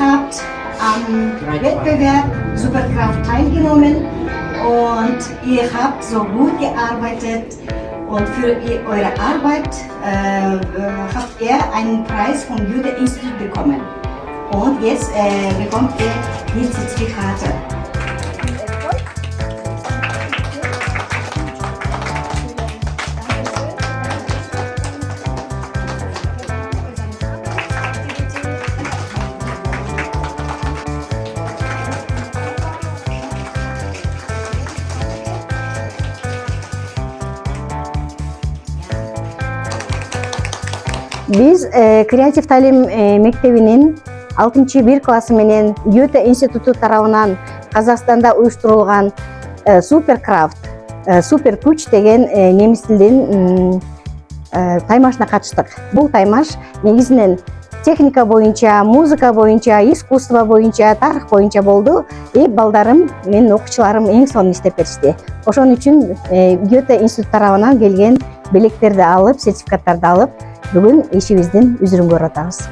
habt am Wettbewerb Superkraft teilgenommen und ihr habt so gut gearbeitet und für eure Arbeit habt ihr einen Preis vom Goethe-Institut bekommen. Und jetzt bekommt ihr die Zertifikate. Biz Kreatif Talim Mектебинин 6-1 классы менен Goethe институту тарабынан Казакстанда уюштурулган Superkraft, супер күч деген немис тилдин таймашына катыштык. Бул таймаш негизинен техника боюнча, музыка боюнча, искусство боюнча, тарых боюнча болду. Балдарым, менин окуучуларым эң сонун иштеп беришти. Ошон үчүн Goethe институт тарабынан келген белектерди алып, сертификаттарды алып, бүгүн ишибиздин үзүрүн көрүп атабыз.